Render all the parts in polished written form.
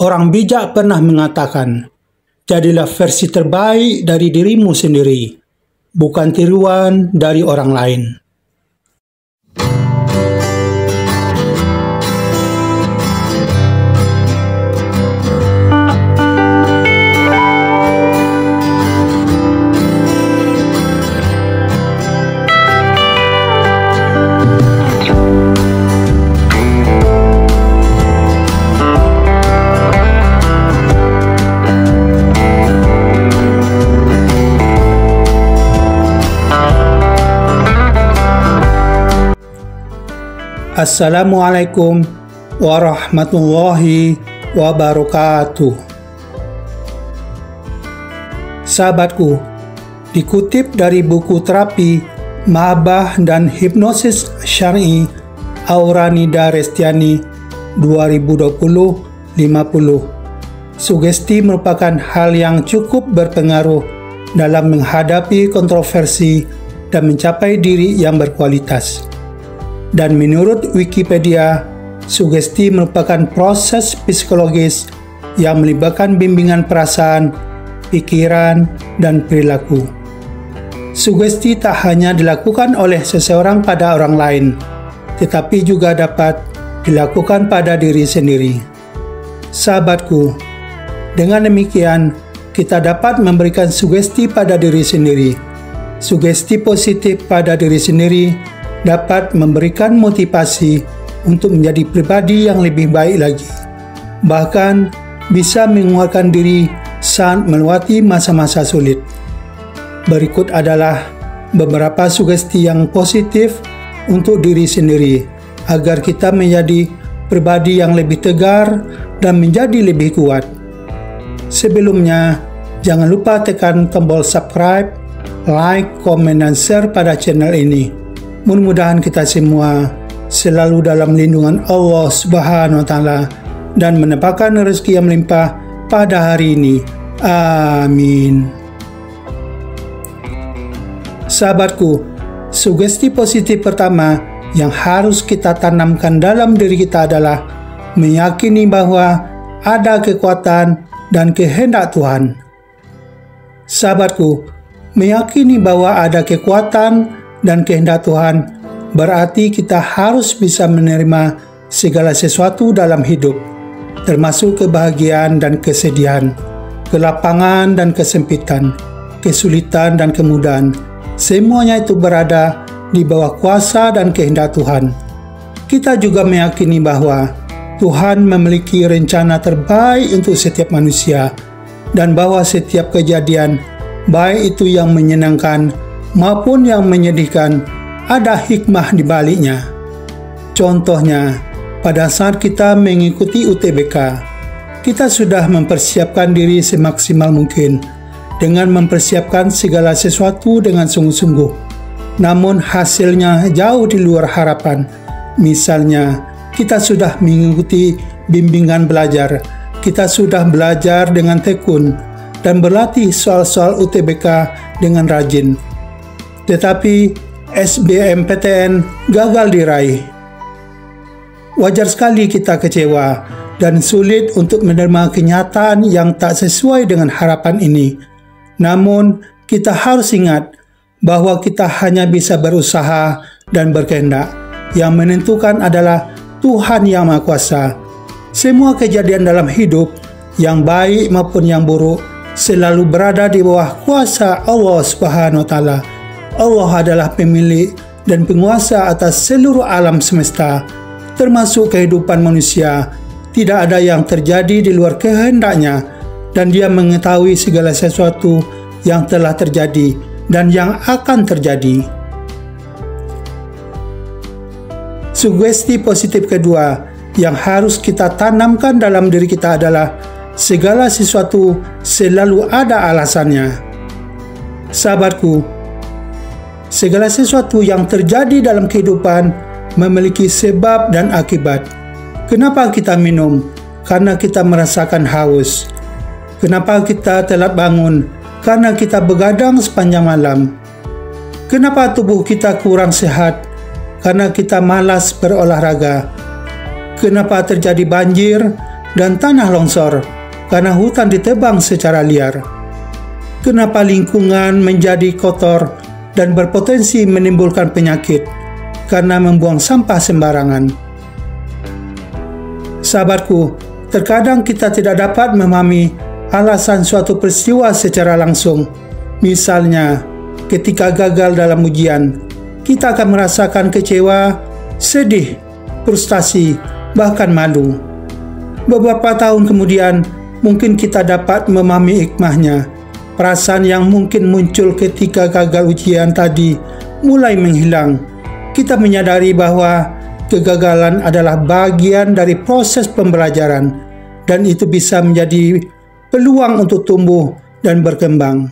Orang bijak pernah mengatakan, jadilah versi terbaik dari dirimu sendiri, bukan tiruan dari orang lain. Assalamualaikum warahmatullahi wabarakatuh. Sahabatku, dikutip dari buku terapi Mahabbah dan Hipnosis Syar'i Auranida Restiani 2020-50, sugesti merupakan hal yang cukup berpengaruh dalam menghadapi kontroversi dan mencapai diri yang berkualitas. Dan menurut Wikipedia, sugesti merupakan proses psikologis yang melibatkan bimbingan perasaan, pikiran, dan perilaku. Sugesti tak hanya dilakukan oleh seseorang pada orang lain, tetapi juga dapat dilakukan pada diri sendiri. Sahabatku, dengan demikian, kita dapat memberikan sugesti pada diri sendiri. Sugesti positif pada diri sendiri dapat memberikan motivasi untuk menjadi pribadi yang lebih baik lagi. Bahkan bisa menguatkan diri saat melewati masa-masa sulit. Berikut adalah beberapa sugesti yang positif untuk diri sendiri agar kita menjadi pribadi yang lebih tegar dan menjadi lebih kuat. Sebelumnya, jangan lupa tekan tombol subscribe, like, komen, dan share pada channel ini. Mudah-mudahan kita semua selalu dalam lindungan Allah Subhanahu wa Ta'ala dan mendapatkan rezeki yang melimpah pada hari ini. Amin. Sahabatku, sugesti positif pertama yang harus kita tanamkan dalam diri kita adalah meyakini bahwa ada kekuatan dan kehendak Tuhan. Sahabatku, meyakini bahwa ada kekuatan dan kehendak Tuhan berarti kita harus bisa menerima segala sesuatu dalam hidup, termasuk kebahagiaan dan kesedihan, kelapangan dan kesempitan, kesulitan dan kemudahan. Semuanya itu berada di bawah kuasa dan kehendak Tuhan. Kita juga meyakini bahwa Tuhan memiliki rencana terbaik untuk setiap manusia dan bahwa setiap kejadian, baik itu yang menyenangkan maupun yang menyedihkan, ada hikmah di baliknya. Contohnya, pada saat kita mengikuti UTBK, kita sudah mempersiapkan diri semaksimal mungkin dengan mempersiapkan segala sesuatu dengan sungguh-sungguh. Namun hasilnya jauh di luar harapan. Misalnya, kita sudah mengikuti bimbingan belajar, kita sudah belajar dengan tekun dan berlatih soal-soal UTBK dengan rajin. Tetapi SBMPTN gagal diraih. Wajar sekali kita kecewa dan sulit untuk menerima kenyataan yang tak sesuai dengan harapan ini. Namun, kita harus ingat bahwa kita hanya bisa berusaha dan berkehendak. Yang menentukan adalah Tuhan Yang Maha Kuasa. Semua kejadian dalam hidup, yang baik maupun yang buruk, selalu berada di bawah kuasa Allah Subhanahu wa Ta'ala. Allah adalah pemilik dan penguasa atas seluruh alam semesta, termasuk kehidupan manusia. Tidak ada yang terjadi di luar kehendaknya, dan Dia mengetahui segala sesuatu yang telah terjadi dan yang akan terjadi. Sugesti positif kedua yang harus kita tanamkan dalam diri kita adalah segala sesuatu selalu ada alasannya. Sahabatku, segala sesuatu yang terjadi dalam kehidupan memiliki sebab dan akibat. Kenapa kita minum? Karena kita merasakan haus. Kenapa kita telat bangun? Karena kita begadang sepanjang malam. Kenapa tubuh kita kurang sehat? Karena kita malas berolahraga. Kenapa terjadi banjir? dan tanah longsor karena hutan ditebang secara liar. Kenapa lingkungan menjadi kotor dan berpotensi menimbulkan penyakit karena membuang sampah sembarangan? Sahabatku, terkadang kita tidak dapat memahami alasan suatu peristiwa secara langsung. Misalnya, ketika gagal dalam ujian, kita akan merasakan kecewa, sedih, frustasi, bahkan malu. Beberapa tahun kemudian, mungkin kita dapat memahami hikmahnya. Perasaan yang mungkin muncul ketika gagal ujian tadi mulai menghilang. Kita menyadari bahwa kegagalan adalah bagian dari proses pembelajaran, dan itu bisa menjadi peluang untuk tumbuh dan berkembang.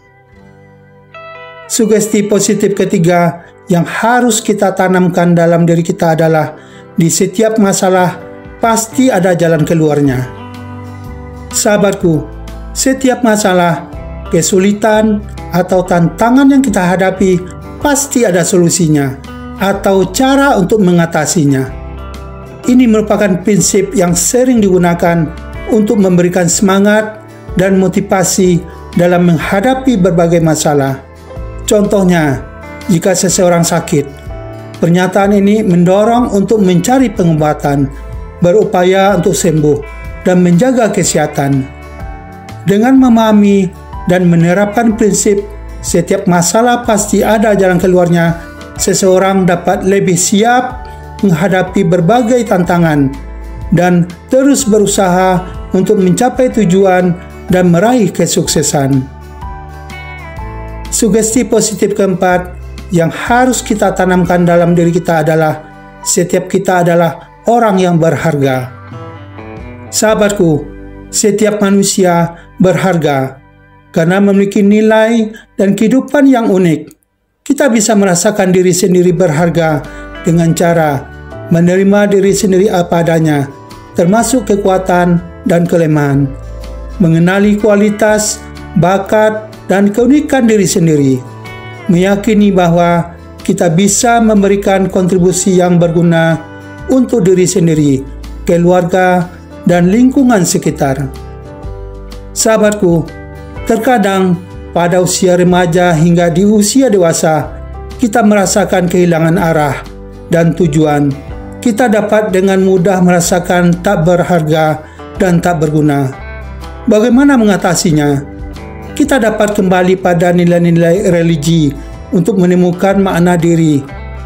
Sugesti positif ketiga yang harus kita tanamkan dalam diri kita adalah di setiap masalah pasti ada jalan keluarnya. Sahabatku, setiap masalah, kesulitan, atau tantangan yang kita hadapi pasti ada solusinya atau cara untuk mengatasinya. Ini merupakan prinsip yang sering digunakan untuk memberikan semangat dan motivasi dalam menghadapi berbagai masalah. Contohnya, jika seseorang sakit, pernyataan ini mendorong untuk mencari pengobatan, berupaya untuk sembuh, dan menjaga kesehatan. Dengan memahami dan menerapkan prinsip setiap masalah pasti ada jalan keluarnya, seseorang dapat lebih siap menghadapi berbagai tantangan dan terus berusaha untuk mencapai tujuan dan meraih kesuksesan. Sugesti positif keempat yang harus kita tanamkan dalam diri kita adalah setiap kita adalah orang yang berharga. Sahabatku, setiap manusia berharga karena memiliki nilai dan kehidupan yang unik. Kita bisa merasakan diri sendiri berharga dengan cara menerima diri sendiri apa adanya, termasuk kekuatan dan kelemahan, mengenali kualitas, bakat, dan keunikan diri sendiri, meyakini bahwa kita bisa memberikan kontribusi yang berguna untuk diri sendiri, keluarga, dan lingkungan sekitar. Sahabatku, terkadang pada usia remaja hingga di usia dewasa, kita merasakan kehilangan arah dan tujuan. Kita dapat dengan mudah merasakan tak berharga dan tak berguna. Bagaimana mengatasinya? Kita dapat kembali pada nilai-nilai religi untuk menemukan makna diri.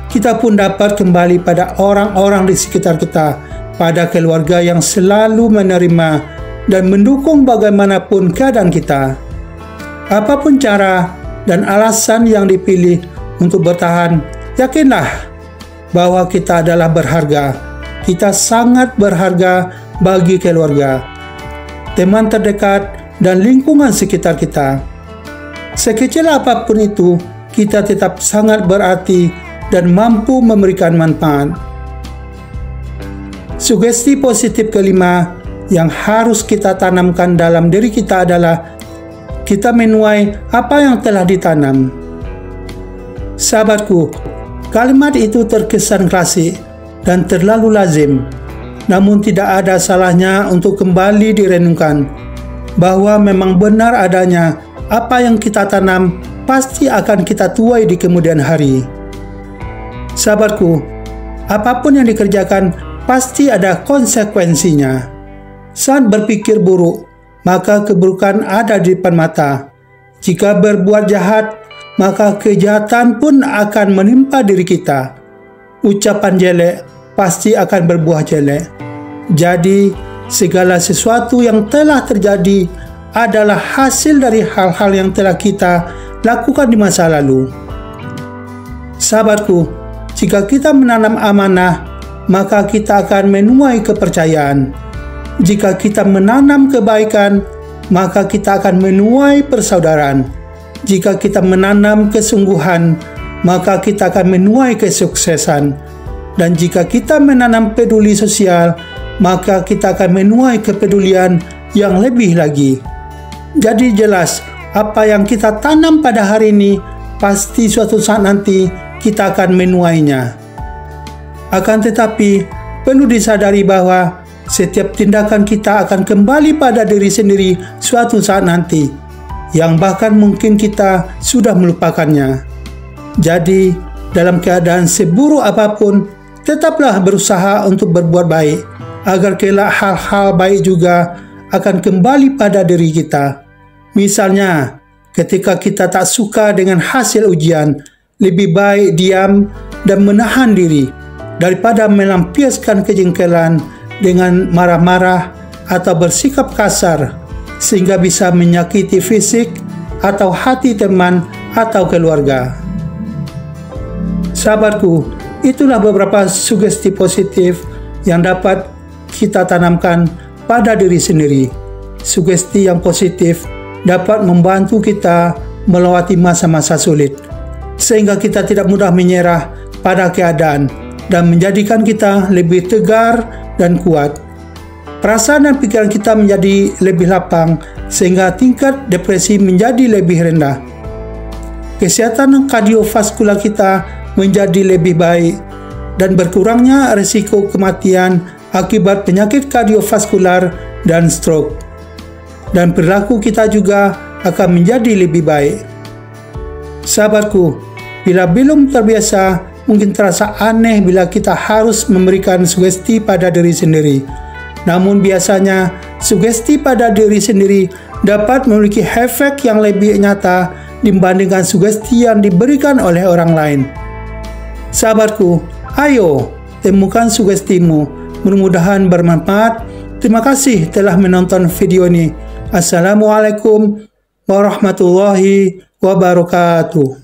Kita pun dapat kembali pada orang-orang di sekitar kita, pada keluarga yang selalu menerima dan mendukung bagaimanapun keadaan kita. Apapun cara dan alasan yang dipilih untuk bertahan, yakinlah bahwa kita adalah berharga. Kita sangat berharga bagi keluarga, teman terdekat, dan lingkungan sekitar kita. Sekecil apapun itu, kita tetap sangat berarti dan mampu memberikan manfaat. Sugesti positif kelima yang harus kita tanamkan dalam diri kita adalah kita menuai apa yang telah ditanam. Sahabatku, kalimat itu terkesan klasik dan terlalu lazim, namun tidak ada salahnya untuk kembali direnungkan bahwa memang benar adanya apa yang kita tanam pasti akan kita tuai di kemudian hari. Sahabatku, apapun yang dikerjakan pasti ada konsekuensinya. Saat berpikir buruk, maka keburukan ada di depan mata. Jika berbuat jahat, maka kejahatan pun akan menimpa diri kita. Ucapan jelek pasti akan berbuah jelek. Jadi, segala sesuatu yang telah terjadi adalah hasil dari hal-hal yang telah kita lakukan di masa lalu. Sahabatku, jika kita menanam amanah, maka kita akan menuai kepercayaan. Jika kita menanam kebaikan, maka kita akan menuai persaudaraan. Jika kita menanam kesungguhan, maka kita akan menuai kesuksesan. Dan jika kita menanam peduli sosial, maka kita akan menuai kepedulian yang lebih lagi. Jadi jelas, apa yang kita tanam pada hari ini, pasti suatu saat nanti kita akan menuainya. Akan tetapi, perlu disadari bahwa setiap tindakan kita akan kembali pada diri sendiri suatu saat nanti, yang bahkan mungkin kita sudah melupakannya. Jadi, dalam keadaan seburuk apapun, tetaplah berusaha untuk berbuat baik, agar kelak hal-hal baik juga akan kembali pada diri kita. Misalnya, ketika kita tak suka dengan hasil ujian, lebih baik diam dan menahan diri daripada melampiaskan kejengkelan dengan marah-marah atau bersikap kasar sehingga bisa menyakiti fisik atau hati teman atau keluarga. Sahabatku, itulah beberapa sugesti positif yang dapat kita tanamkan pada diri sendiri. Sugesti yang positif dapat membantu kita melewati masa-masa sulit, sehingga kita tidak mudah menyerah pada keadaan dan menjadikan kita lebih tegar dan kuat. Perasaan dan pikiran kita menjadi lebih lapang, sehingga tingkat depresi menjadi lebih rendah. Kesehatan kardiovaskular kita menjadi lebih baik, dan berkurangnya risiko kematian akibat penyakit kardiovaskular dan stroke. Dan perilaku kita juga akan menjadi lebih baik. Sahabatku, bila belum terbiasa, mungkin terasa aneh bila kita harus memberikan sugesti pada diri sendiri. Namun biasanya, sugesti pada diri sendiri dapat memiliki efek yang lebih nyata dibandingkan sugesti yang diberikan oleh orang lain. Sahabatku, ayo temukan sugestimu. Mudah-mudahan bermanfaat. Terima kasih telah menonton video ini. Assalamualaikum warahmatullahi wabarakatuh.